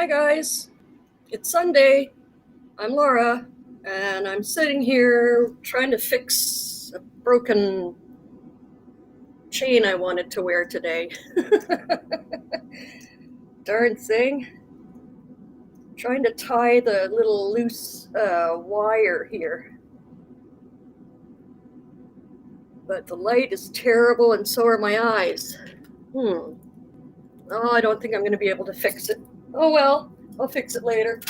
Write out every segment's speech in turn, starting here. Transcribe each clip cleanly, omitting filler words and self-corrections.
Hi guys, it's Sunday. I'm Laura, and I'm sitting here trying to fix a broken chain I wanted to wear today. Darn thing. Trying to tie the little loose wire here. But the light is terrible and so are my eyes. Oh, I don't think I'm going to be able to fix it. Oh well, I'll fix it later.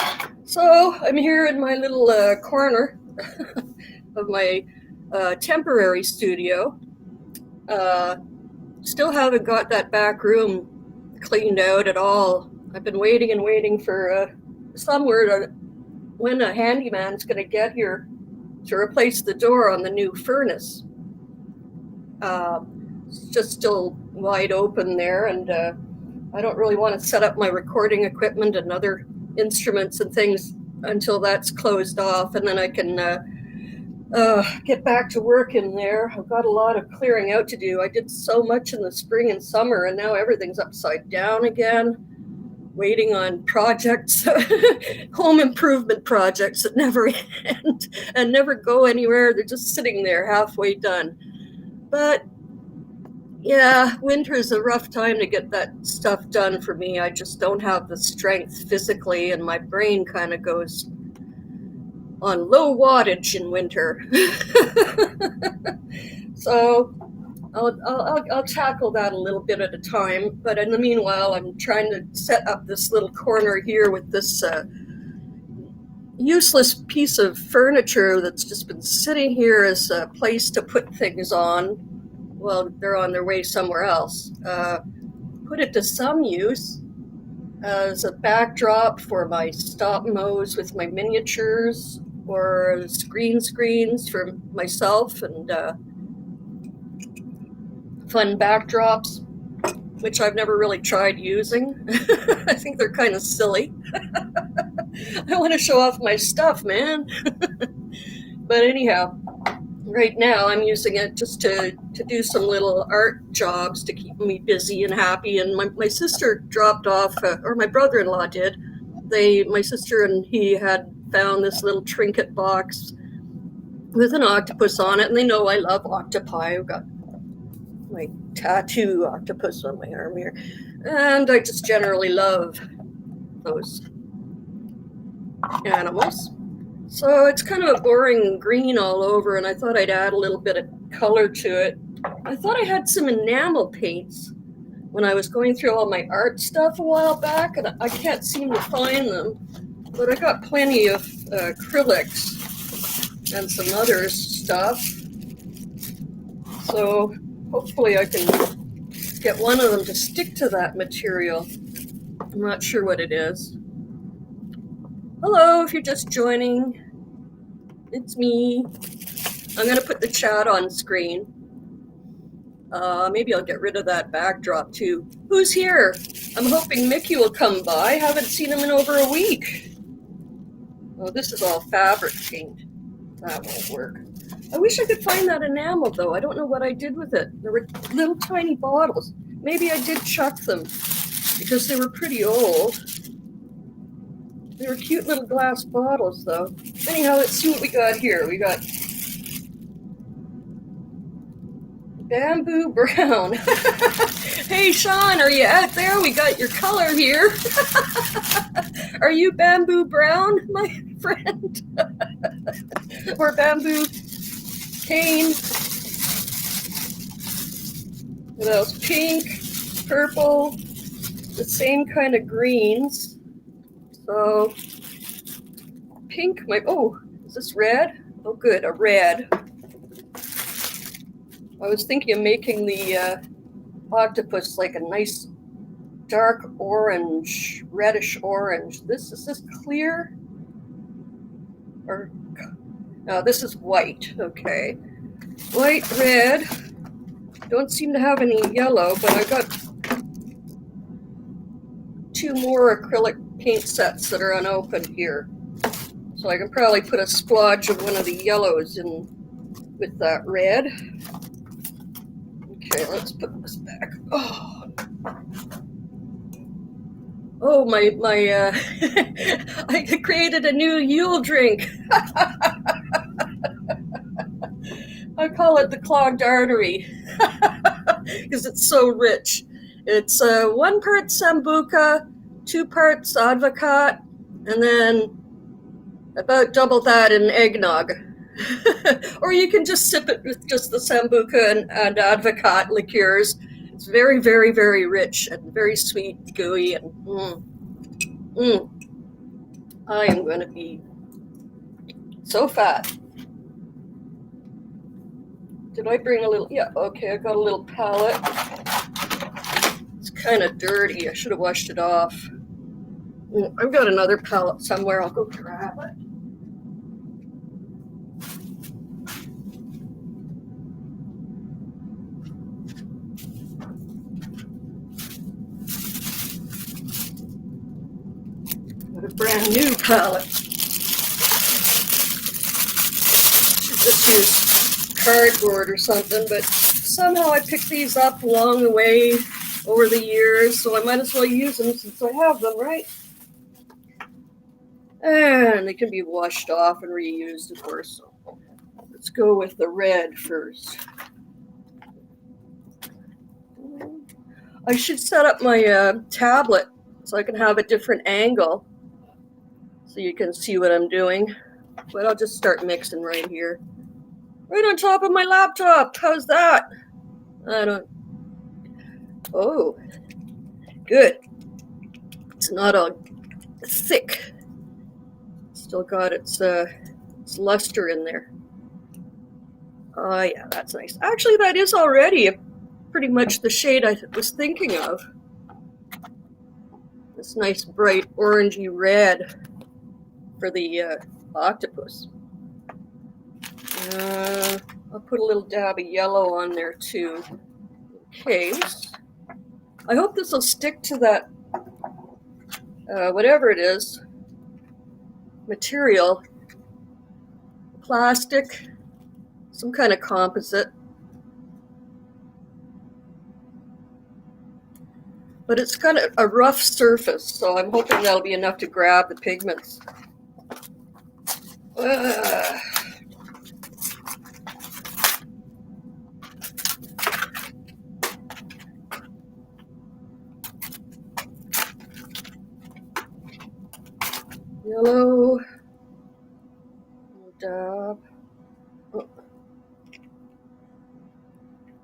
So I'm here in my little corner of my temporary studio. Still haven't got that back room cleaned out at all. I've been waiting and waiting for some word when a handyman's going to get here to replace the door on the new furnace. It's just still wide open there, and I don't really want to set up my recording equipment and other instruments and things until that's closed off, and then I can get back to work in there. I've got a lot of clearing out to do. I did so much in the spring and summer, and now everything's upside down again, waiting on projects, home improvement projects that never end and never go anywhere. They're just sitting there halfway done. But yeah, winter is a rough time to get that stuff done for me. I just don't have the strength physically, and my brain kind of goes on low wattage in winter. So I'll tackle that a little bit at a time. But in the meanwhile, I'm trying to set up this little corner here with this useless piece of furniture that's just been sitting here as a place to put things on. Well, they're on their way somewhere else. Put it to some use as a backdrop for my stop mows with my miniatures, or screens for myself, and fun backdrops, which I've never really tried using. I think they're kind of silly. I want to show off my stuff, man. But anyhow, right now I'm using it just to do some little art jobs to keep me busy and happy. And my sister dropped off, or my brother-in-law did. My sister and he had found this little trinket box with an octopus on it, and they know I love octopi. I've got my tattoo octopus on my arm here, and I just generally love those animals. So it's kind of a boring green all over, and I thought I'd add a little bit of color to it. I thought I had some enamel paints when I was going through all my art stuff a while back, and I can't seem to find them, but I got plenty of acrylics and some other stuff. So hopefully I can get one of them to stick to that material. I'm not sure what it is. Hello, if you're just joining, it's me. I'm going to put the chat on screen. Maybe I'll get rid of that backdrop too. Who's here? I'm hoping Mickey will come by. Haven't seen him in over a week. Oh, this is all fabric paint. That won't work. I wish I could find that enamel though. I don't know what I did with it. There were little tiny bottles. Maybe I did chuck them because they were pretty old. They were cute little glass bottles though. Anyhow, let's see what we got here. We got bamboo brown. Hey Sean, are you out there? We got your color here. Are you bamboo brown, my friend? Or bamboo cane? What else? Pink, purple, the same kind of greens. So pink, oh, is this red? Oh good, a red. I was thinking of making the octopus like a nice dark orange, reddish orange. Is this clear? Or no, this is white. Okay, white, red. Don't seem to have any yellow, but I got 2 more acrylic paint sets that are unopened here, so I can probably put a splodge of one of the yellows in with that red. Okay, let's put this back. Oh, I created a new Yule drink. I call it the clogged artery because it's so rich. It's 1 part sambuca, 2 parts advocat, and then about double that in eggnog. Or you can just sip it with just the sambuca and advocat liqueurs. It's very, very, very rich and very sweet, gooey, and I am going to be so fat. Did I bring a little? Yeah, okay, I got a little palette. It's kind of dirty. I should have washed it off. I've got another palette somewhere. I'll go grab it. Got a brand new palette. Should just use cardboard or something, but somehow I picked these up along the way over the years, so I might as well use them since I have them, right? And they can be washed off and reused, of course. So let's go with the red first. I should set up my tablet so I can have a different angle so you can see what I'm doing. But I'll just start mixing right here. Right on top of my laptop. How's that? Oh, good. It's not all thick. Still got its luster in there. Oh, yeah, that's nice. Actually, that is already pretty much the shade I was thinking of. This nice bright orangey red for the octopus. I'll put a little dab of yellow on there too, in case. I hope this will stick to that, whatever it is, material, plastic, some kind of composite. But it's kind of a rough surface, so I'm hoping that'll be enough to grab the pigments. Yellow, dab. Oh.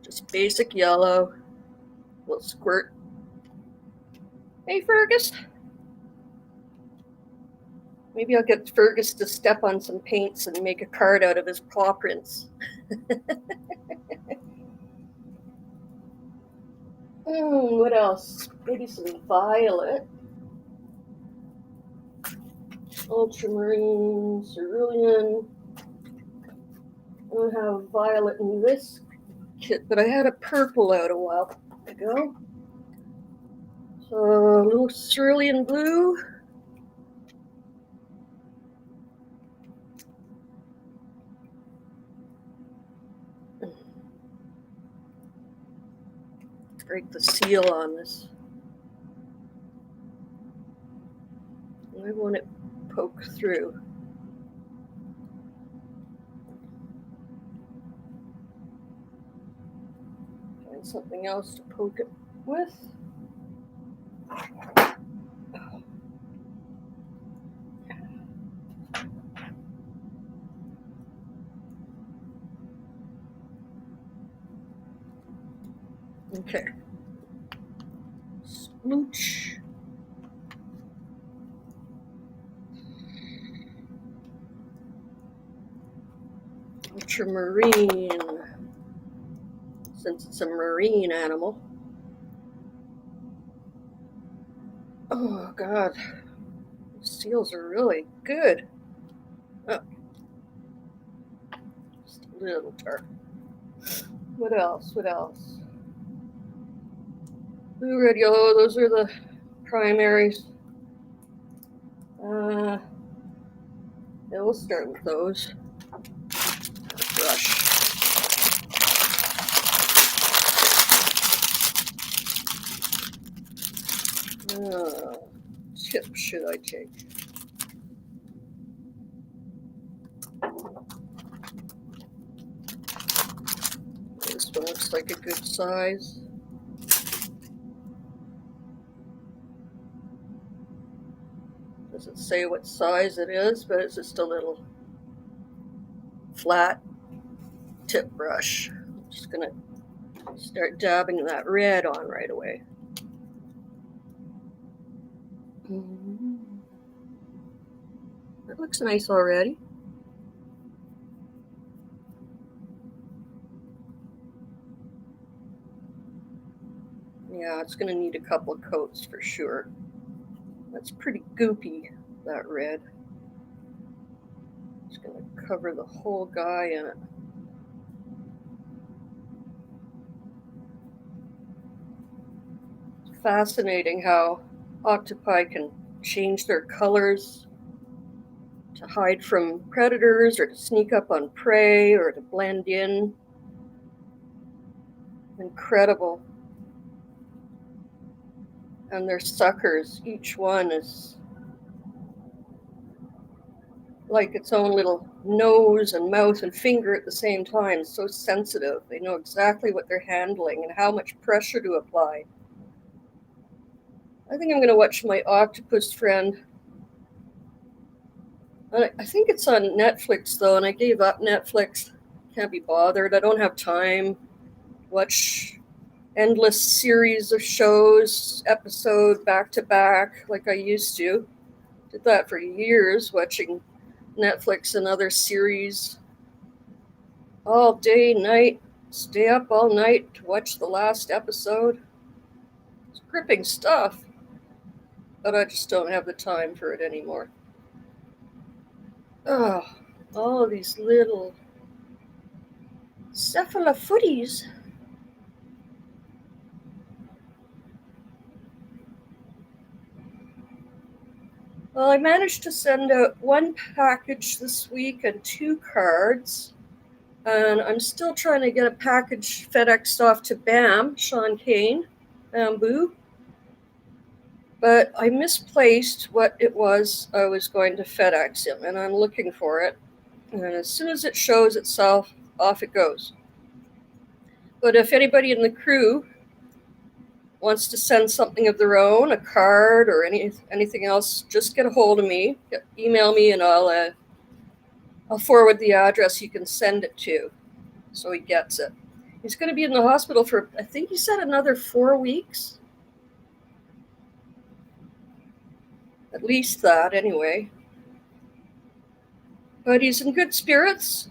Just basic yellow, a little squirt. Hey, Fergus. Maybe I'll get Fergus to step on some paints and make a card out of his paw prints. What else? Maybe some violet. Ultramarine, cerulean. I don't have violet in this kit, but I had a purple out a while ago. So a little cerulean blue. Break the seal on this. I want it poke through. Find something else to poke it with. Okay. Splooch. Ultramarine, since it's a marine animal. Oh, God. Seals are really good. Oh. Just a little dark. What else? What else? Blue, red, yellow, those are the primaries. Yeah, we'll start with those. Brush. tip should I take? This one looks like a good size. Doesn't say what size it is, but it's just a little flat tip brush. I'm just gonna start dabbing that red on right away. That looks nice already. Yeah, it's gonna need a couple of coats for sure. That's pretty goopy, that red. It's gonna cover the whole guy in it. It's fascinating how octopi can change their colors to hide from predators or to sneak up on prey or to blend in. Incredible. And their suckers, each one is like its own little nose and mouth and finger at the same time. So sensitive. They know exactly what they're handling and how much pressure to apply. I think I'm going to watch my octopus friend. I think it's on Netflix though, and I gave up Netflix. Can't be bothered. I don't have time to watch endless series of shows, episode back to back, like I used to. Did that for years, watching Netflix and other series all day, night, stay up all night to watch the last episode. It's gripping stuff, but I just don't have the time for it anymore. Oh, all of these little cephalofooties. Well, I managed to send out one package this week and 2 cards. And I'm still trying to get a package FedExed off to Bam, Sean Kane, Bamboo. But I misplaced what it was I was going to FedEx him, and I'm looking for it. And as soon as it shows itself, off it goes. But if anybody in the crew wants to send something of their own, a card or anything else, just get a hold of me. Email me, and I'll forward the address you can send it to, so he gets it. He's going to be in the hospital for, I think he said, another 4 weeks. At least that, anyway. But he's in good spirits.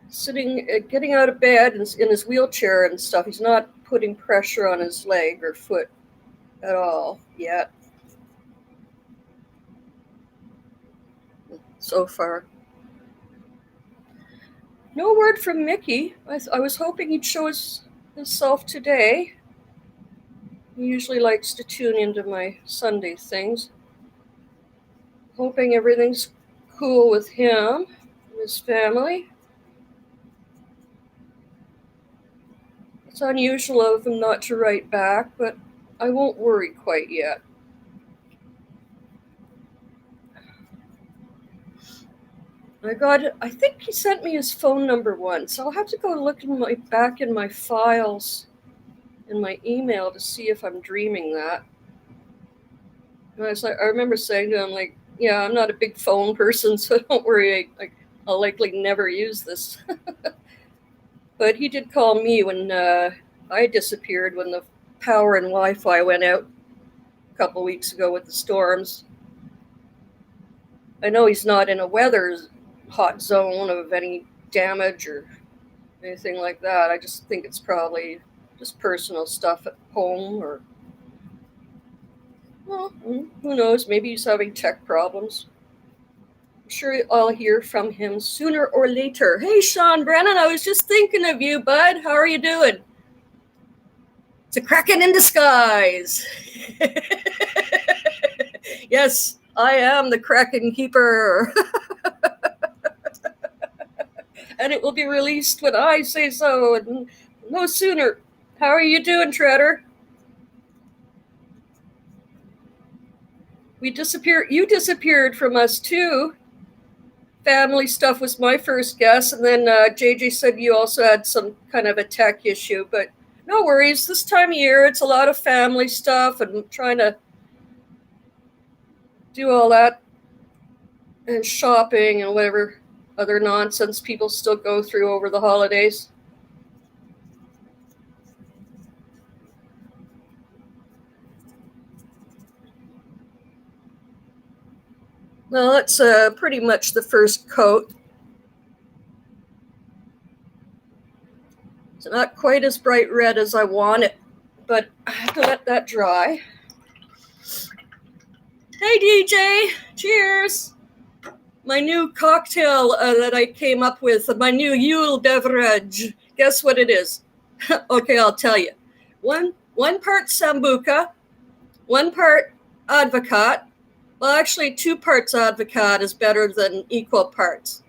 Sitting, getting out of bed in his wheelchair and stuff. He's not putting pressure on his leg or foot at all yet. So far. No word from Mickey. I was hoping he'd show himself today. He usually likes to tune into my Sunday things. Hoping everything's cool with him and his family. It's unusual of him not to write back, but I won't worry quite yet. I think he sent me his phone number once. I'll have to go look back in my files in my email to see if I'm dreaming that. And I remember saying to him, like, yeah, I'm not a big phone person, so don't worry, I'll likely never use this. But he did call me when I disappeared, when the power and Wi-Fi went out a couple weeks ago with the storms. I know he's not in a weather hot zone of any damage or anything like that. I just think it's probably just personal stuff at home, or, well, who knows, maybe he's having tech problems. I'm sure I'll hear from him sooner or later. Hey, Sean Brennan, I was just thinking of you, bud. How are you doing? It's a Kraken in disguise. Yes, I am the Kraken keeper. And it will be released when I say so, and no sooner. How are you doing, Treader? We disappeared. You disappeared from us too. Family stuff was my first guess, and then JJ said you also had some kind of a tech issue, but no worries. This time of year, it's a lot of family stuff and trying to do all that and shopping and whatever other nonsense people still go through over the holidays. Well, that's pretty much the first coat. It's not quite as bright red as I want it, but I have to let that dry. Hey, DJ, cheers. My new cocktail that I came up with, my new Yule beverage. Guess what it is? Okay, I'll tell you. One part Sambuca, 1 part Advocat. Well, actually, 2 parts Advocat is better than equal parts.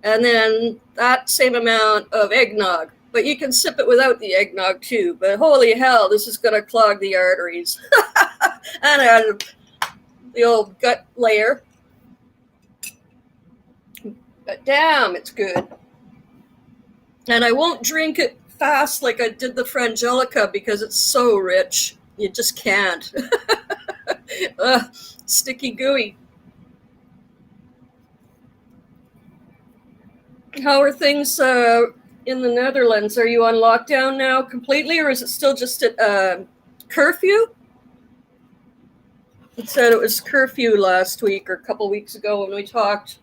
And then that same amount of eggnog. But you can sip it without the eggnog too. But holy hell, this is going to clog the arteries. And the old gut layer. But damn, it's good. And I won't drink it fast like I did the Frangelica because it's so rich. You just can't. Sticky gooey. How are things in the Netherlands? Are you on lockdown now completely, or is it still just at curfew? It said it was curfew last week or a couple weeks ago when we talked.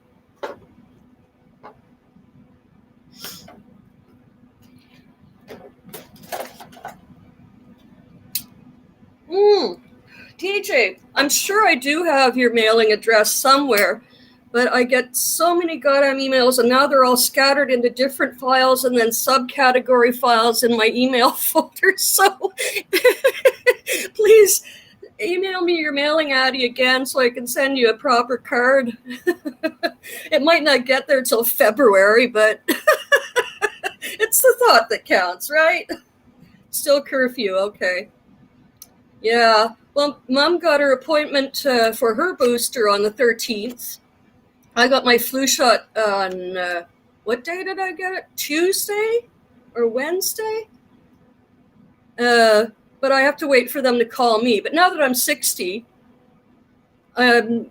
DJ, I'm sure I do have your mailing address somewhere, but I get so many goddamn emails, and now they're all scattered into different files and then subcategory files in my email folder. So please email me your mailing Addy again so I can send you a proper card. It might not get there till February, but it's the thought that counts, right? Still curfew, okay. Yeah, well, Mom got her appointment for her booster on the 13th. I got my flu shot on, what day did I get it? Tuesday or Wednesday? But I have to wait for them to call me. But now that I'm 60, I'm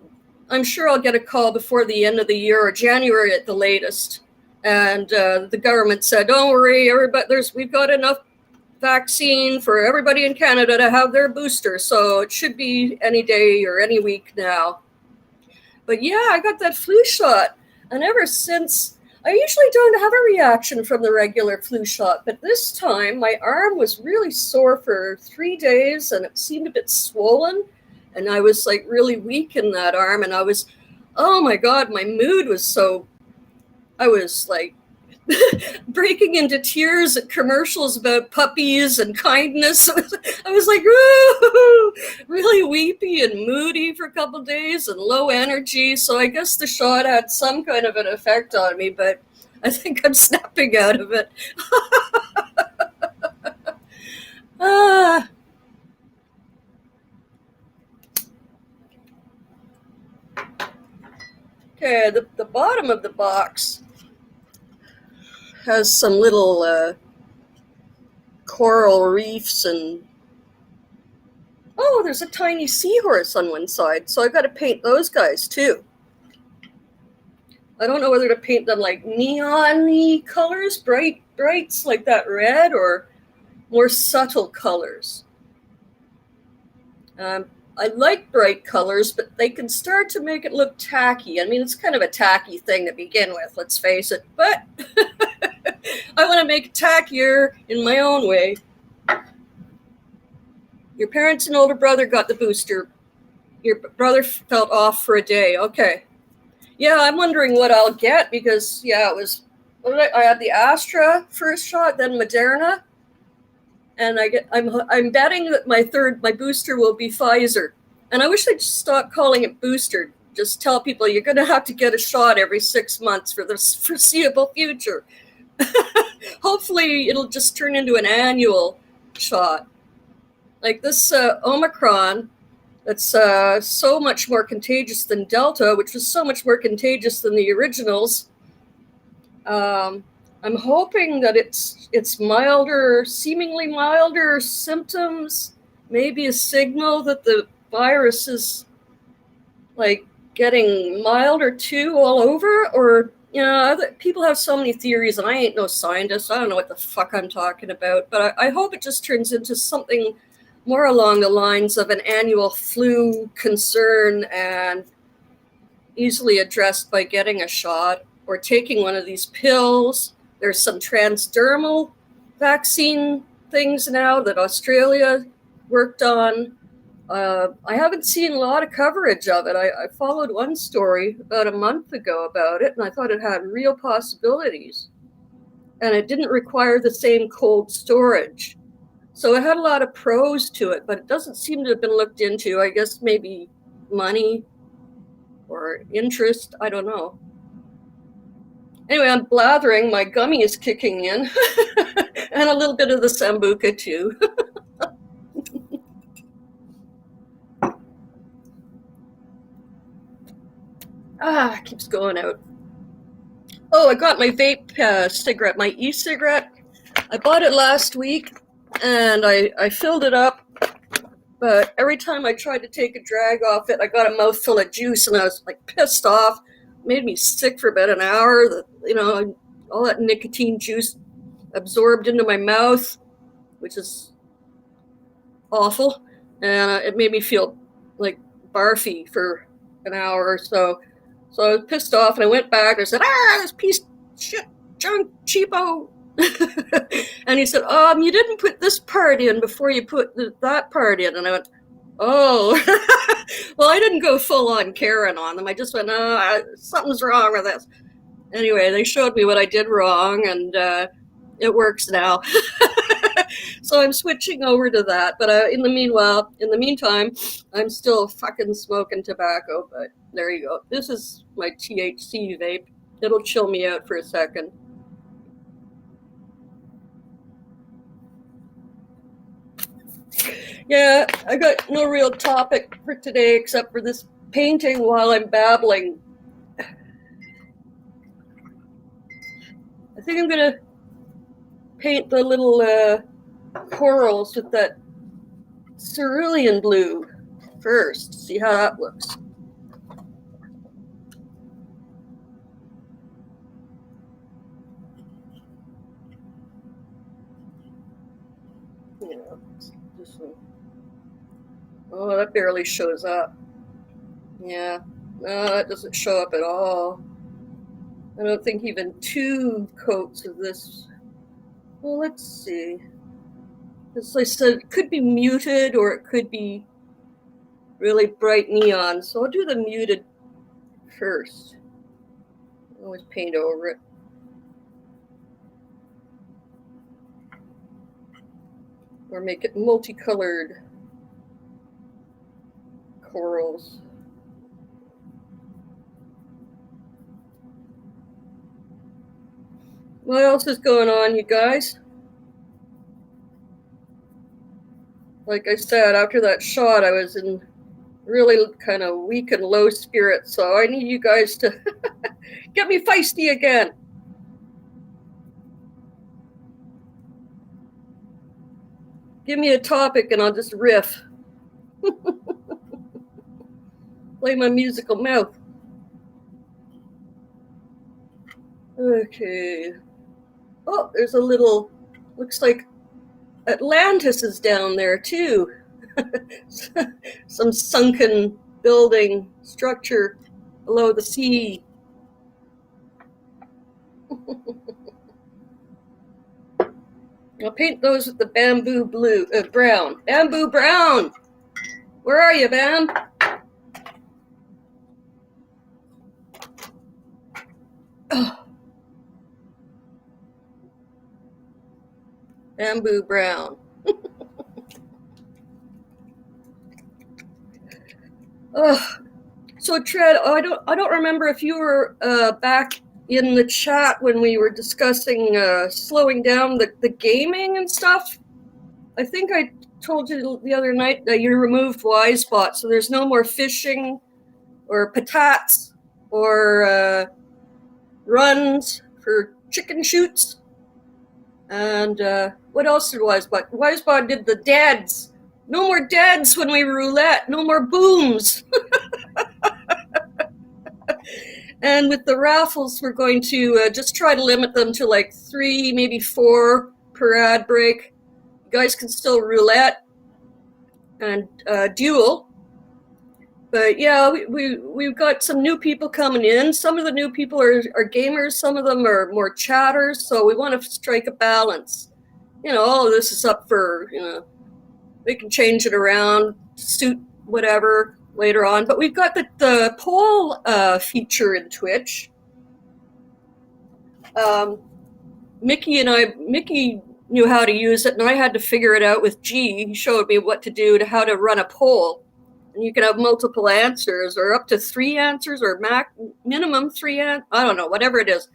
sure I'll get a call before the end of the year or January at the latest. And the government said, don't worry, we've got enough vaccine for everybody in Canada to have their booster, so it should be any day or any week now. But yeah, I got that flu shot, and ever since, I usually don't have a reaction from the regular flu shot, but this time my arm was really sore for 3 days, and it seemed a bit swollen, and I was like really weak in that arm, and oh my God, my mood was I was like breaking into tears at commercials about puppies and kindness. I was like, really weepy and moody for a couple of days and low energy. So I guess the shot had some kind of an effect on me, but I think I'm snapping out of it. Okay, the bottom of the box has some little coral reefs and there's a tiny seahorse on one side, so I got to paint those guys too. I don't know whether to paint them like neon-y colors, brights like that red, or more subtle colors. I like bright colors, but they can start to make it look tacky. I mean, it's kind of a tacky thing to begin with, let's face it, but I want to make it tackier in my own way. Your parents and older brother got the booster. Your brother felt off for a day. Okay. Yeah, I'm wondering what I'll get because, yeah, it was, I had the Astra first shot, then Moderna. And I'm betting that my booster will be Pfizer. And I wish they'd stop calling it booster. Just tell people you're going to have to get a shot every 6 months for the foreseeable future. Hopefully it'll just turn into an annual shot. Like this Omicron, that's so much more contagious than Delta, which was so much more contagious than the originals. I'm hoping that it's milder, seemingly milder symptoms, maybe a signal that the virus is like getting milder too all over, or other people have so many theories, and I ain't no scientist. I don't know what the fuck I'm talking about, but I hope it just turns into something more along the lines of an annual flu concern and easily addressed by getting a shot or taking one of these pills. There's some transdermal vaccine things now that Australia worked on. I haven't seen a lot of coverage of it. I followed one story about a month ago about it, and I thought it had real possibilities. And it didn't require the same cold storage. So it had a lot of pros to it, but it doesn't seem to have been looked into. I guess maybe money or interest. I don't know. Anyway, I'm blathering. My gummy is kicking in. And a little bit of the Sambuca, too. Keeps going out. Oh, I got my vape cigarette, my e-cigarette. I bought it last week, and I filled it up. But every time I tried to take a drag off it, I got a mouthful of juice, and I was like pissed off. It made me sick for about an hour. All that nicotine juice absorbed into my mouth, which is awful. And it made me feel like barfy for an hour or so. So I was pissed off, and I went back and I said, this piece of shit, junk, cheapo. And he said, you didn't put this part in before you put that part in. And I went, oh. Well, I didn't go full on Karen on them. I just went, something's wrong with this. Anyway, they showed me what I did wrong, and it works now. So I'm switching over to that. But in the meantime, I'm still fucking smoking tobacco. But there you go. This is my THC vape. It'll chill me out for a second. Yeah, I got no real topic for today except for this painting while I'm babbling. I think I'm going to paint the little corals with that cerulean blue first. See how that looks. This one. Oh, that barely shows up. Yeah, no, that doesn't show up at all. I don't think even 2 coats of this. Well, let's see. As I said, it could be muted or it could be really bright neon. So I'll do the muted first. Always paint over it. Or make it multicolored corals. What else is going on, you guys? Like I said, after that shot, I was in really kind of weak and low spirits, so I need you guys to get me feisty again. Give me a topic and I'll just riff. Play my musical mouth. Okay. Oh, there's a little, looks like Atlantis is down there too. Some sunken building structure below the sea. I'll paint those with the bamboo brown. Bamboo brown! Where are you, Bam? Oh. Bamboo brown. So Tread, I don't remember if you were back in the chat when we were discussing slowing down the gaming and stuff. I think I told you the other night that you removed Wisebot, so there's no more fishing or patats or runs for chicken shoots. And what else did Wisebot? Wisebot did the deads. No more deads when we roulette. No more booms. And with the raffles, we're going to just try to limit them to like 3, maybe 4 per ad break. You guys can still roulette and duel. But yeah, we've got some new people coming in. Some of the new people are gamers. Some of them are more chatters. So we want to strike a balance. All of this is up for, we can change it around to suit whatever later on. But we've got the poll feature in Twitch. Mickey knew how to use it, and I had to figure it out with G. He showed me what to do to how to run a poll. And you can have multiple answers, or up to 3 answers, or minimum 3 answers. I don't know, whatever it is.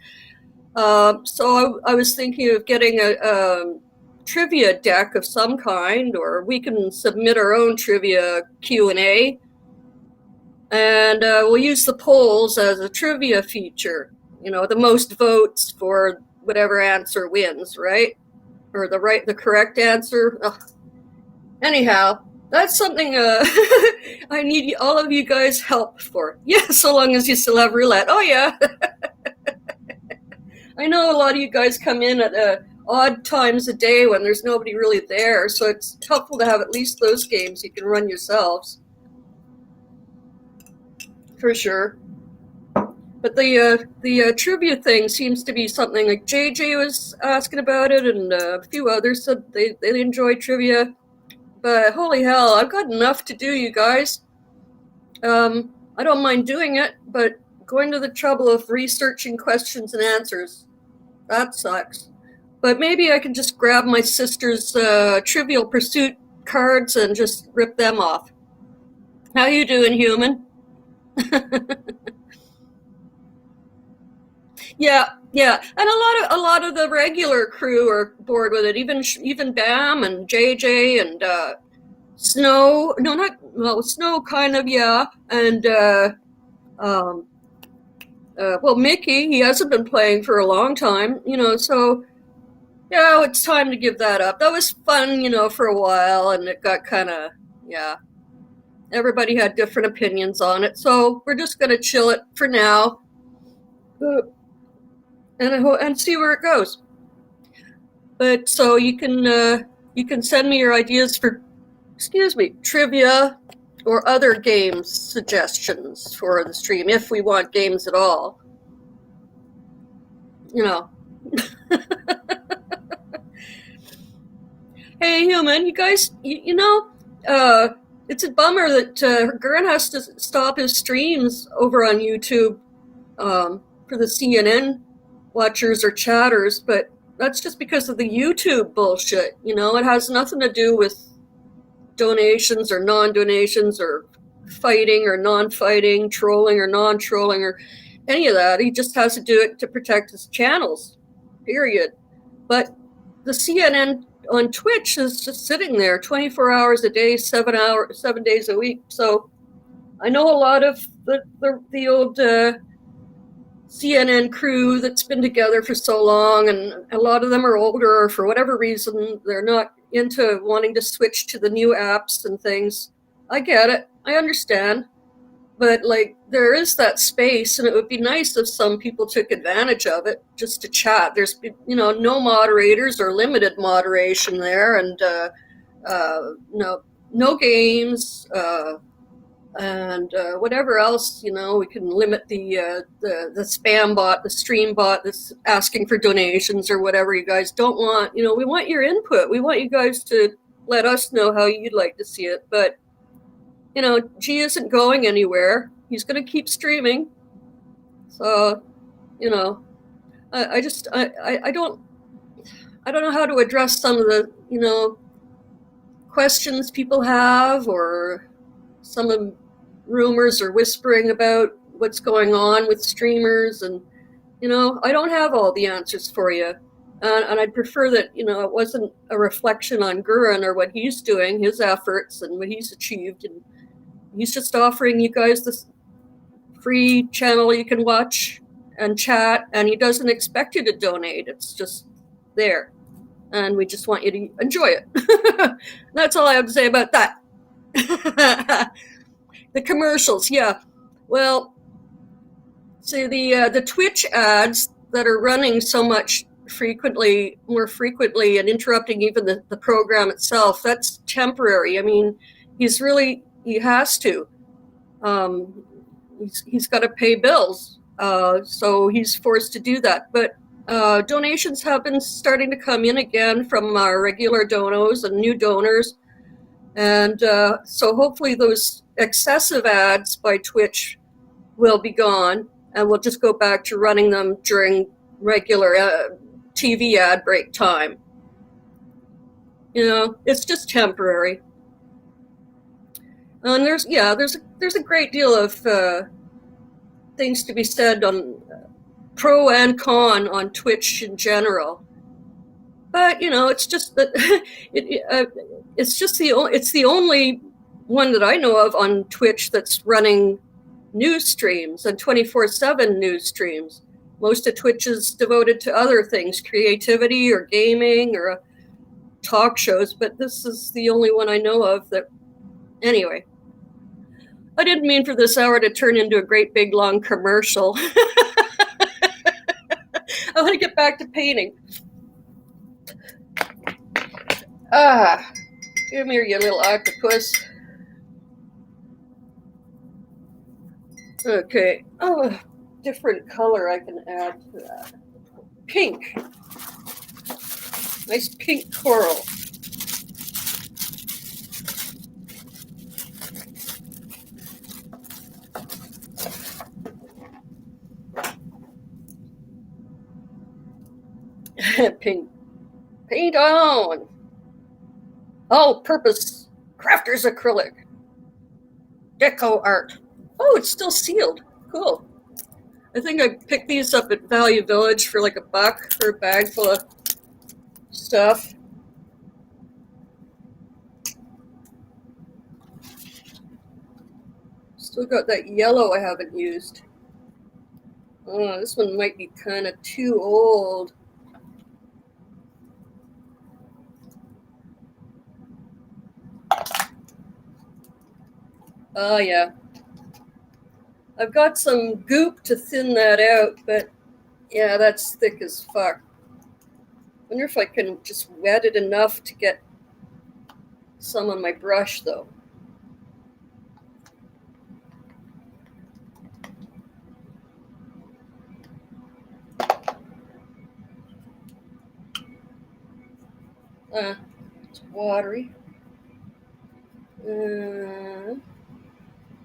So I was thinking of getting a trivia deck of some kind, or we can submit our own trivia Q&A. And we'll use the polls as a trivia feature. The most votes for whatever answer wins, right? Or the correct answer. Ugh. Anyhow, that's something I need all of you guys' help for. Yeah, so long as you still have roulette. Oh, yeah. I know a lot of you guys come in at odd times a day when there's nobody really there, so it's helpful to have at least those games you can run yourselves. For sure. But the trivia thing seems to be something like JJ was asking about it, and a few others said they enjoy trivia. But holy hell, I've got enough to do, you guys. I don't mind doing it, but going to the trouble of researching questions and answers, that sucks. But maybe I can just grab my sister's Trivial Pursuit cards and just rip them off. How you doing, human? Yeah, and a lot of the regular crew are bored with it. Even Bam and JJ and Snow. No, not well. Snow, kind of, yeah. And well, Mickey, he hasn't been playing for a long time. So yeah, it's time to give that up. That was fun, for a while, and it got kind of, yeah. Everybody had different opinions on it, so we're just gonna chill it for now. And see where it goes. But so you can send me your ideas for, trivia or other games suggestions for the stream if we want games at all. Hey, human, you guys, it's a bummer that Gurren has to stop his streams over on YouTube for the CNN watchers or chatters, but that's just because of the YouTube bullshit. It has nothing to do with donations or non-donations or fighting or non-fighting, trolling or non-trolling or any of that. He just has to do it to protect his channels, period. But the CNN on Twitch is just sitting there 24 hours a day, 7 days a week. So I know a lot of the old CNN crew that's been together for so long, and a lot of them are older, or for whatever reason they're not into wanting to switch to the new apps and things. I get it, I understand, but there is that space, and it would be nice if some people took advantage of it just to chat. There's no moderators or limited moderation there, and no games, and whatever else, we can limit the spam bot, the stream bot that's asking for donations or whatever you guys don't want. We want your input. We want you guys to let us know how you'd like to see it. But G isn't going anywhere. He's going to keep streaming. So I don't know how to address some of the questions people have, or some of rumors or whispering about what's going on with streamers, and I don't have all the answers for you. And I'd prefer that, it wasn't a reflection on Gurin or what he's doing, his efforts and what he's achieved. And he's just offering you guys this free channel you can watch and chat, and he doesn't expect you to donate. It's just there. And we just want you to enjoy it. That's all I have to say about that. The commercials, yeah. Well, see, the Twitch ads that are running so much more frequently and interrupting even the program itself, that's temporary. I mean, he has to. Um, he's got to pay bills, so he's forced to do that. But donations have been starting to come in again from our regular donos and new donors. And so hopefully those excessive ads by Twitch will be gone, and we'll just go back to running them during regular TV ad break time. It's just temporary. And there's a great deal of things to be said on pro and con on Twitch in general. But it's just that it's the only one that I know of on Twitch that's running news streams and 24/7 news streams. Most of Twitch is devoted to other things, creativity or gaming or talk shows, but this is the only one I know of that. Anyway, I didn't mean for this hour to turn into a great big long commercial. I want to get back to painting. Come here, you little octopus. Okay. Oh, different color I can add to that. Pink. Nice pink coral. Pink. Paint on. All purpose crafter's acrylic. Deco art. Oh, it's still sealed. Cool. I think I picked these up at Value Village for like $1 for a bag full of stuff. Still got that yellow I haven't used. Oh, this one might be kind of too old. Oh, yeah. I've got some goop to thin that out, but yeah, that's thick as fuck. Wonder if I can just wet it enough to get some on my brush, though. It's watery.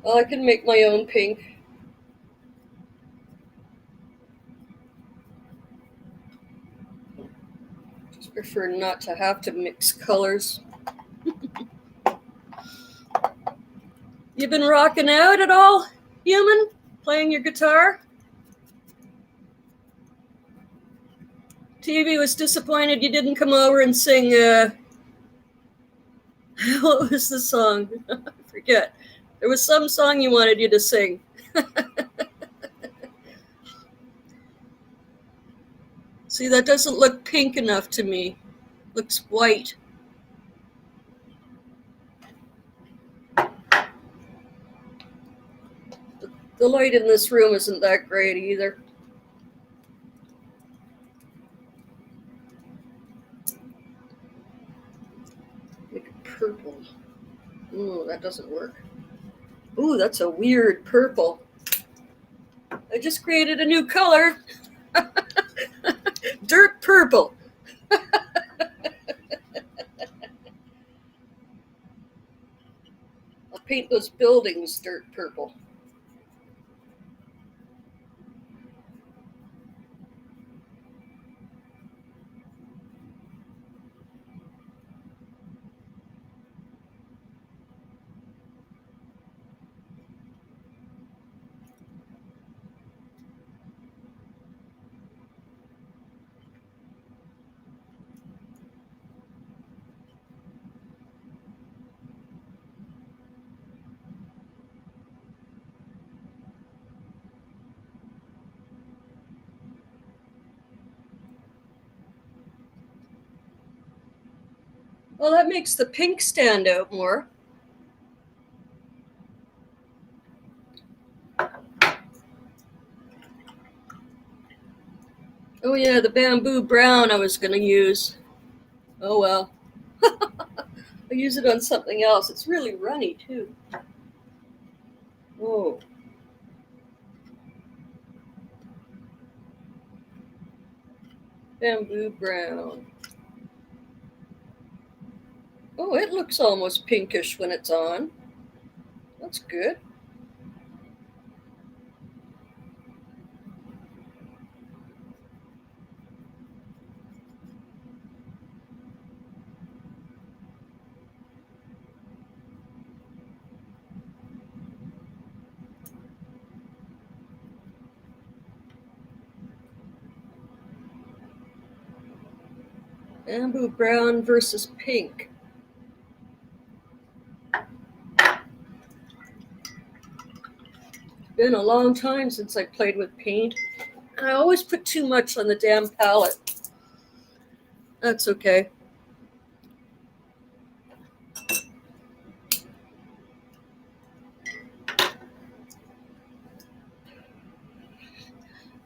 Well, I can make my own pink. Just prefer not to have to mix colors. You been rocking out at all, human? Playing your guitar? TV was disappointed you didn't come over and sing, what was the song? I forget. There was some song you wanted you to sing. See, that doesn't look pink enough to me. Looks white. The light in this room isn't that great either. Make it purple. Ooh, that doesn't work. Ooh, that's a weird purple. I just created a new color. Dirt purple. I'll paint those buildings dirt purple. Well, that makes the pink stand out more. Oh yeah, the bamboo brown I was gonna use. Oh well. I use it on something else. It's really runny too. Oh, bamboo brown. Oh, it looks almost pinkish when it's on. That's good. Bamboo brown versus pink. Been a long time since I played with paint. I always put too much on the damn palette. That's okay.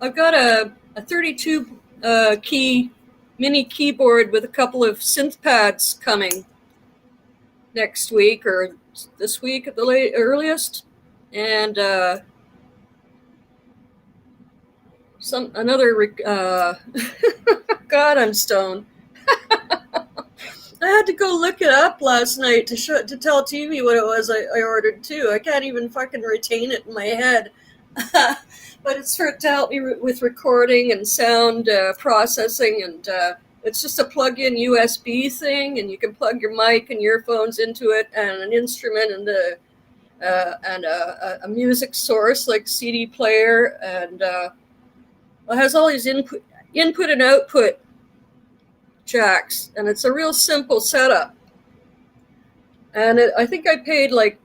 I've got a 32 key mini keyboard with a couple of synth pads coming next week or this week at the earliest, and some another. God, I'm stoned. I had to go look it up last night to tell TV what it was I ordered too. I can't even fucking retain it in my head. But it's to help me with recording and sound processing, and it's just a plug-in USB thing, and you can plug your mic and earphones into it, and an instrument, and a music source like CD player, and it has all these input and output jacks, and it's a real simple setup. And I think I paid like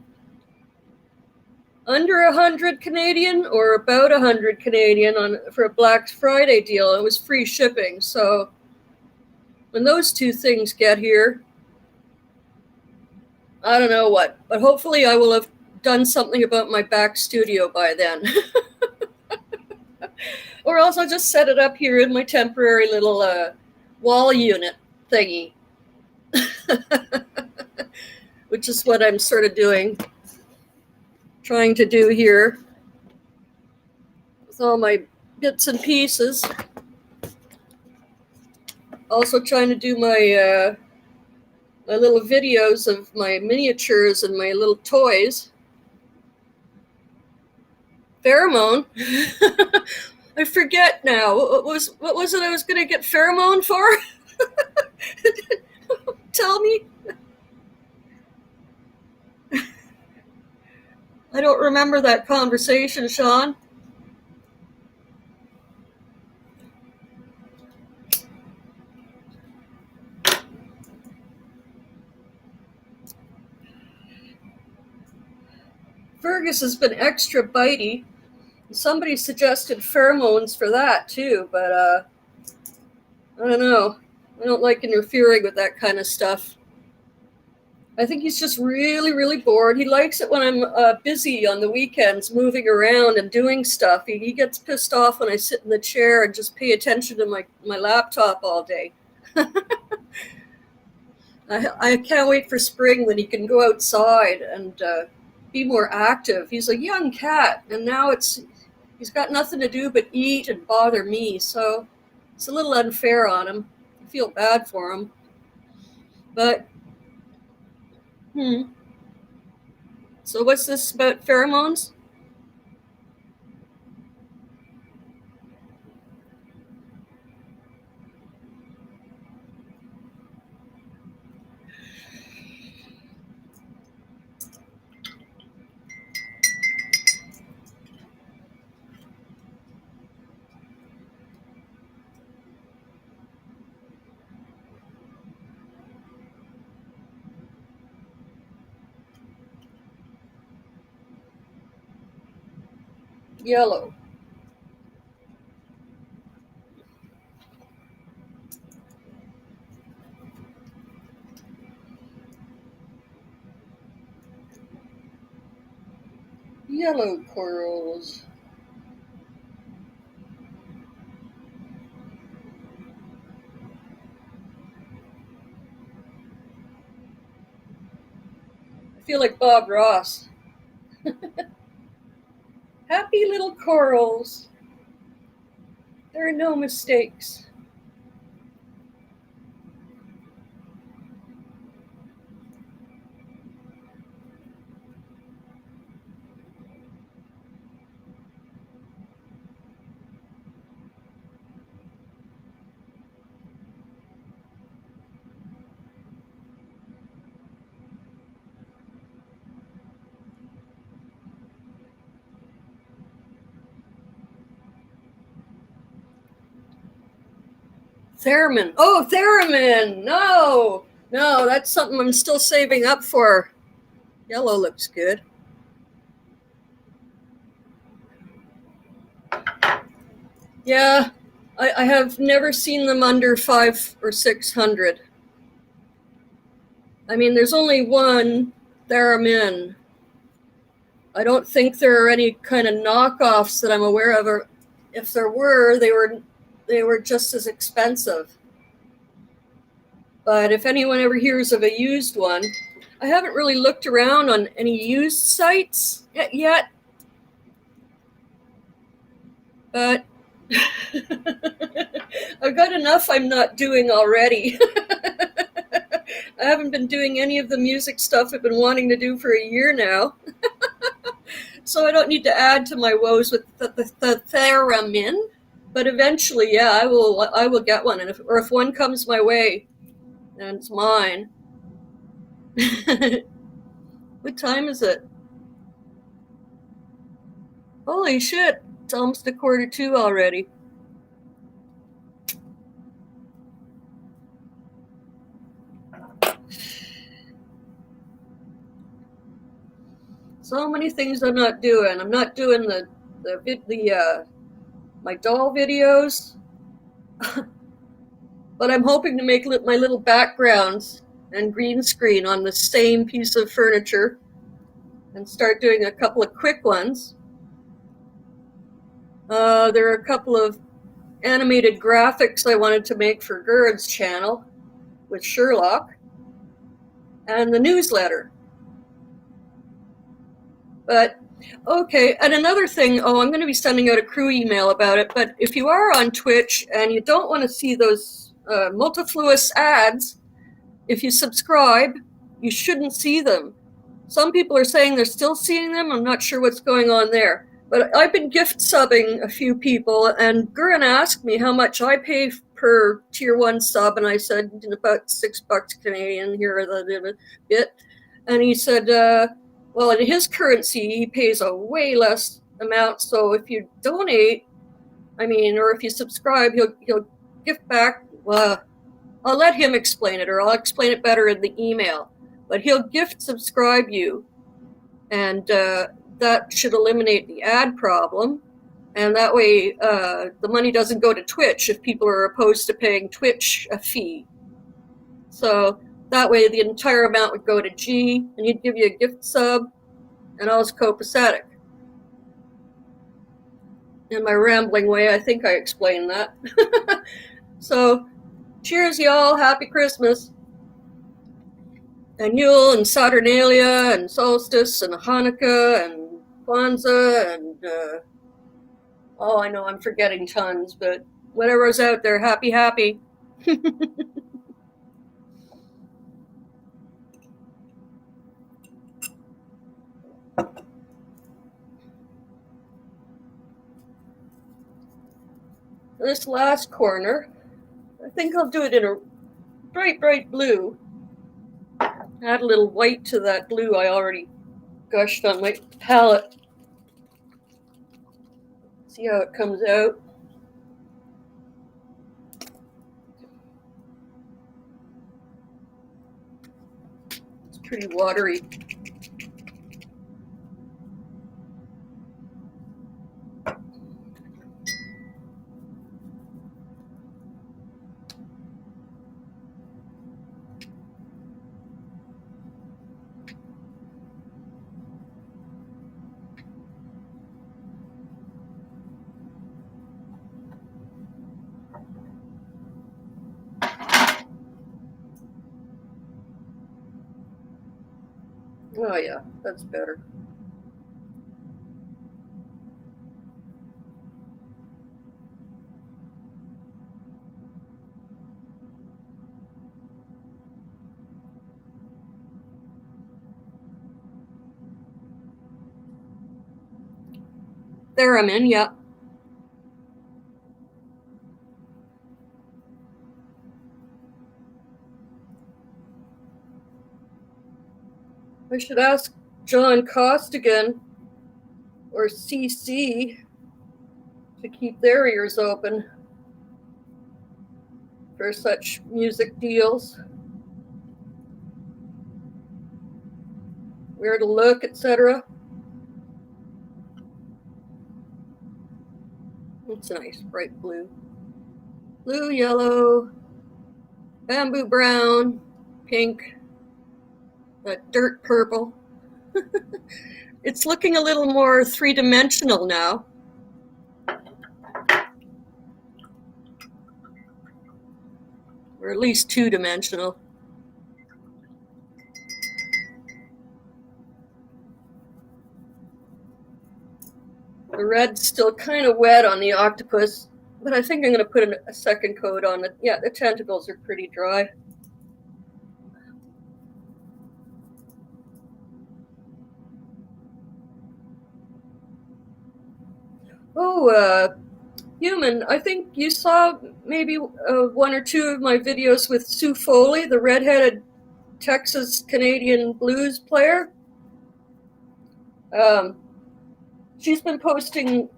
under 100 Canadian or about 100 Canadian for a Black Friday deal. It was free shipping. So when those two things get here, I don't know what, but hopefully I will have done something about my back studio by then. Or else I'll just set it up here in my temporary little wall unit thingy, which is what I'm sort of trying to do here with all my bits and pieces. Also trying to do my little videos of my miniatures and my little toys. Pheromone. I forget now. What was it I was going to get pheromone for? Tell me. I don't remember that conversation, Sean. Fergus has been extra bitey. Somebody suggested pheromones for that too, but I don't know. I don't like interfering with that kind of stuff. I think he's just really, really bored. He likes it when I'm busy on the weekends, moving around and doing stuff. He gets pissed off when I sit in the chair and just pay attention to my laptop all day. I can't wait for spring when he can go outside and be more active. He's a young cat, and now he's got nothing to do but eat and bother me. So it's a little unfair on him. I feel bad for him, but hmm. So what's this about pheromones? Yellow. Yellow corals. I feel like Bob Ross. Happy little corals. There are no mistakes. Theremin. Oh, theremin. No, that's something I'm still saving up for. Yellow looks good. Yeah, I have never seen them under 500 or 600. I mean, there's only one theremin. I don't think there are any kind of knockoffs that I'm aware of, or if there were, they were just as expensive. But if anyone ever hears of a used one, I haven't really looked around on any used sites yet, but I've got enough I'm not doing already. I haven't been doing any of the music stuff I've been wanting to do for a year now. So I don't need to add to my woes with the theremin. But eventually, yeah, I will get one, and if one comes my way, then it's mine. What time is it? Holy shit! It's almost 1:45 already. So many things I'm not doing. I'm not doing my doll videos, but I'm hoping to make my little backgrounds and green screen on the same piece of furniture and start doing a couple of quick ones. There are a couple of animated graphics I wanted to make for Gurd's channel with Sherlock and the newsletter. But okay, and another thing, I'm going to be sending out a crew email about it, but if you are on Twitch and you don't want to see those multifluous ads, if you subscribe, you shouldn't see them. Some people are saying they're still seeing them. I'm not sure what's going on there. But I've been gift subbing a few people, and Gurren asked me how much I pay per tier 1 sub, and I said about $6 Canadian here or the bit. And he said, well, in his currency, he pays a way less amount. So if you donate, or if you subscribe, he'll gift back. I'll let him explain it, or I'll explain it better in the email. But he'll gift subscribe you, and that should eliminate the ad problem. And that way, the money doesn't go to Twitch if people are opposed to paying Twitch a fee. So that way, the entire amount would go to G, and he'd give you a gift sub, and I was copacetic. In my rambling way, I think I explained that. So, cheers, y'all. Happy Christmas. And Yule and Saturnalia and Solstice and Hanukkah and Kwanzaa and I know I'm forgetting tons, but whatever's out there, happy. This last corner, I think I'll do it in a bright blue. Add a little white to that blue I already gushed on my palette. See how it comes out. It's pretty watery. Oh yeah, that's better. There I'm in, yeah. I should ask John Costigan or CC to keep their ears open for such music deals. Where to look, etc. It's nice, bright blue. Blue, yellow, bamboo brown, pink, dirt purple. It's looking a little more three-dimensional now. Or at least two-dimensional. The red's still kind of wet on the octopus, but I think I'm going to put a second coat on it. Yeah, the tentacles are pretty dry. Oh, Human, I think you saw maybe one or two of my videos with Sue Foley, the redheaded Texas Canadian blues player. She's been posting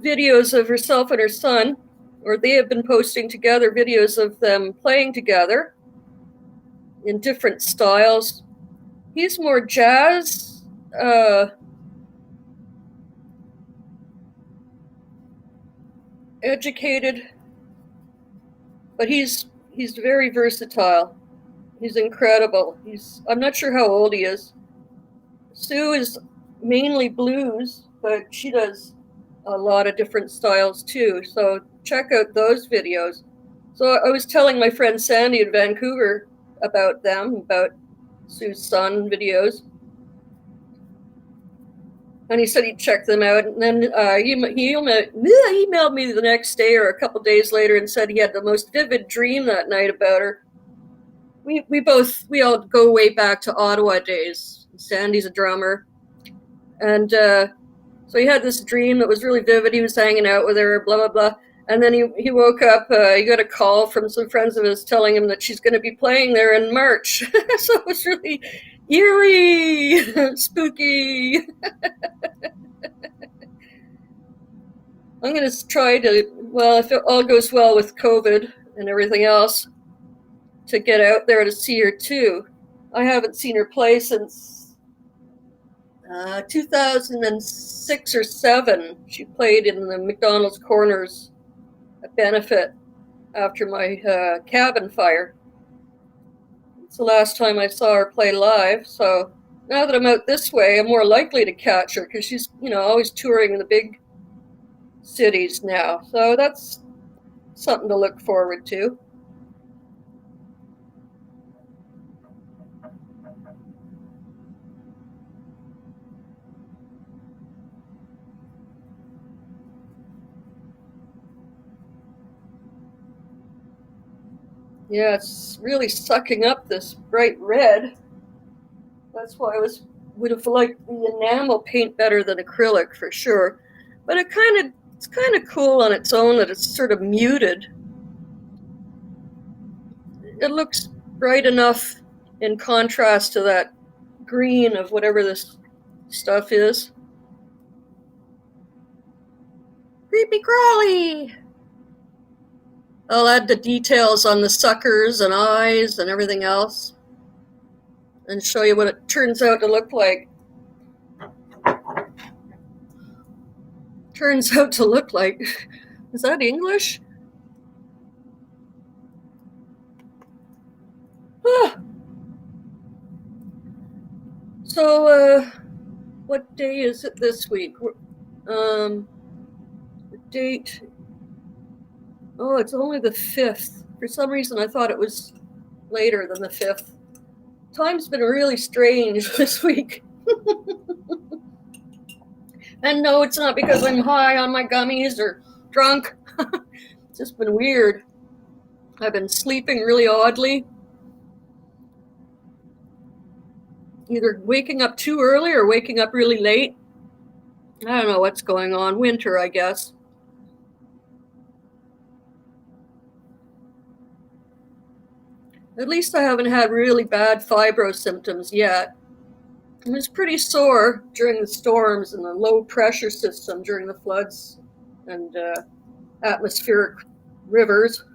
videos of herself and her son, or they have been posting together videos of them playing together in different styles. He's more jazz, educated, but he's very versatile. He's incredible. I'm not sure how old he is. Sue is mainly blues, but she does a lot of different styles too. So check out those videos. So I was telling my friend Sandy in Vancouver about them, about Sue's son videos. And he said he'd check them out. And then he emailed me the next day or a couple days later and said he had the most vivid dream that night about her. We all go way back to Ottawa days. Sandy's a drummer. And so he had this dream that was really vivid. He was hanging out with her, blah, blah, blah. And then he woke up, he got a call from some friends of his telling him that she's going to be playing there in March. So it was really eerie, spooky. I'm going to try to, well, if it all goes well with COVID and everything else, to get out there to see her too. I haven't seen her play since 2006 or 7. She played in the McDonald's Corners benefit after my cabin fire. It's the last time I saw her play live. So now that I'm out this way, I'm more likely to catch her because she's, always touring the big cities now. So that's something to look forward to. Yeah, it's really sucking up this bright red. That's why I would have liked the enamel paint better than acrylic for sure. But it's kind of cool on its own that it's sort of muted. It looks bright enough in contrast to that green of whatever this stuff is. Creepy crawly! I'll add the details on the suckers and eyes and everything else and show you what it turns out to look like. Turns out to look like. Is that English? Ah. So, what day is it this week? The date. Oh, it's only the 5th. For some reason, I thought it was later than the 5th. Time's been really strange this week. And no, it's not because I'm high on my gummies or drunk. It's just been weird. I've been sleeping really oddly. Either waking up too early or waking up really late. I don't know what's going on. Winter, I guess. At least I haven't had really bad fibro symptoms yet. I was pretty sore during the storms and the low pressure system during the floods and atmospheric rivers.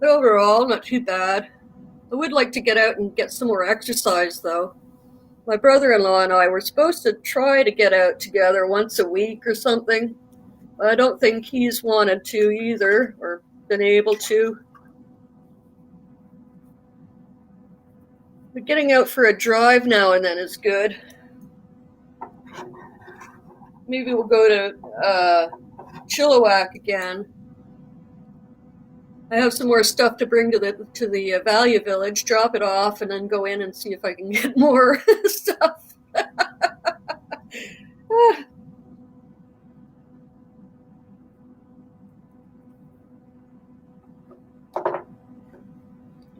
But overall, not too bad. I would like to get out and get some more exercise, though. My brother-in-law and I were supposed to try to get out together once a week or something. But I don't think he's wanted to either, or been able to. But getting out for a drive now and then is good. Maybe we'll go to Chilliwack again. I have some more stuff to bring to the Value Village, drop it off, and then go in and see if I can get more stuff.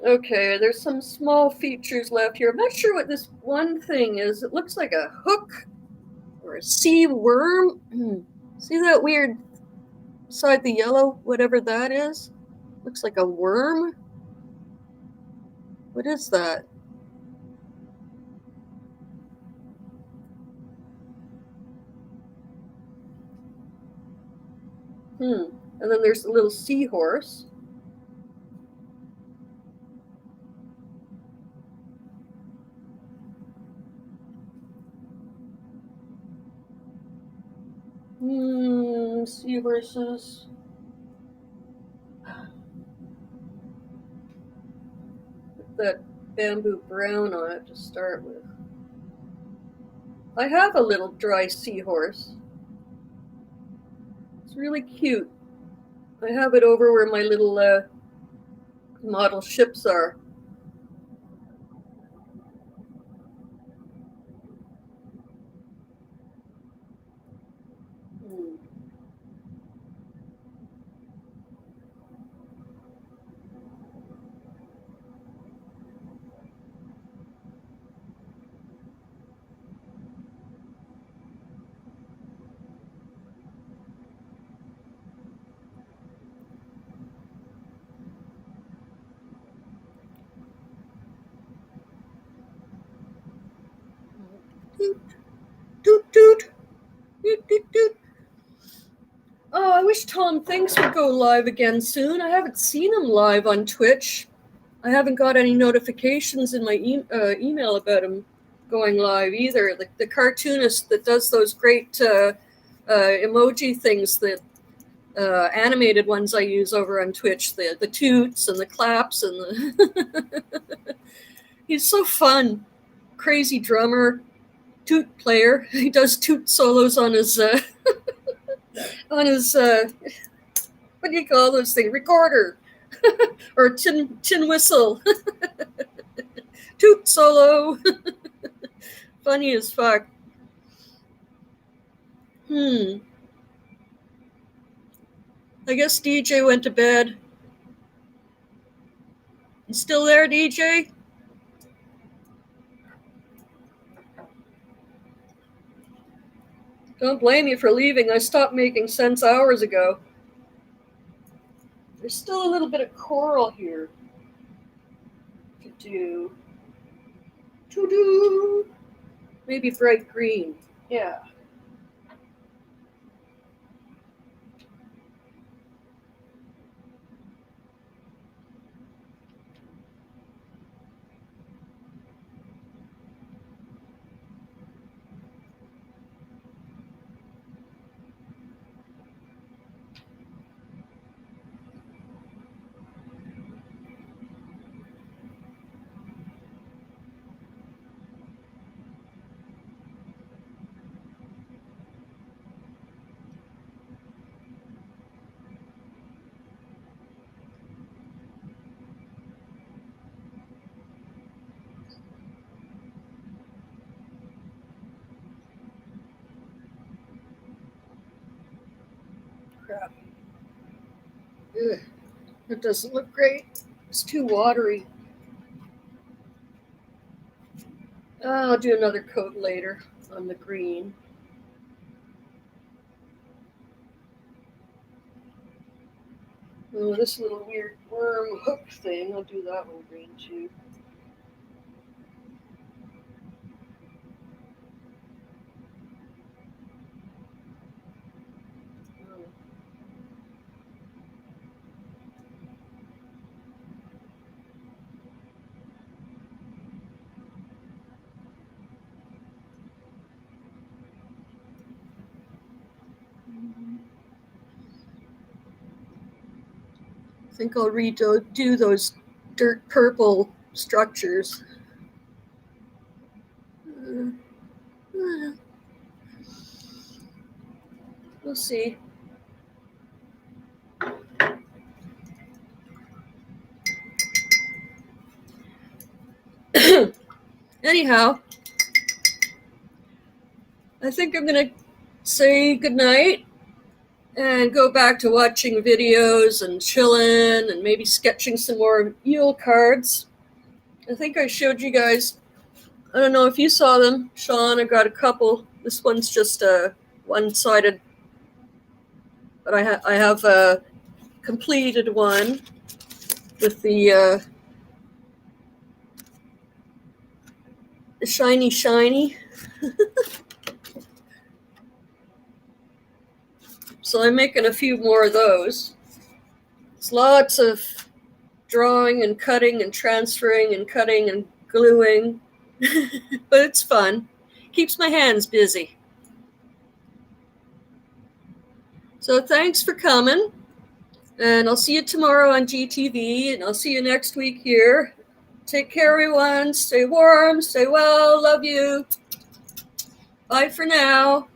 Okay, there's some small features left here. I'm not sure what this one thing is. It looks like a hook or a sea worm. See that weird beside the yellow, whatever that is? Looks like a worm. What is that? And then there's a little seahorse. Seahorses. Put that bamboo brown on it to start with. I have a little dry seahorse. It's really cute. I have it over where my little model ships are. Toot, toot, toot, toot, toot, toot. Oh, I wish Tom Thinks would go live again soon. I haven't seen him live on Twitch. I haven't got any notifications in my email about him going live either. The cartoonist that does those great emoji things, the animated ones I use over on Twitch, the toots and the claps and the he's so fun. Crazy drummer, toot player. He does toot solos on his what do you call those things? Recorder or tin whistle. Toot solo. Funny as fuck. I guess DJ went to bed. You still there, DJ? Don't blame you for leaving. I stopped making sense hours ago. There's still a little bit of coral here to do. Maybe bright green. Yeah. crap. Ugh, that doesn't look great. It's too watery. I'll do another coat later on the green. Oh, this little weird worm hook thing, I'll do that one green too. I think I'll redo those dirt purple structures. We'll see. Anyhow, I think I'm going to say goodnight and go back to watching videos and chilling and maybe sketching some more Yule cards. I think I showed you guys, I don't know if you saw them, Sean, I got a couple. This one's just a one-sided, but I have a completed one with the shiny. So I'm making a few more of those. It's lots of drawing and cutting and transferring and cutting and gluing, but it's fun. Keeps my hands busy. So thanks for coming, and I'll see you tomorrow on GTV, and I'll see you next week here. Take care, everyone. Stay warm, stay well. Love you. Bye for now.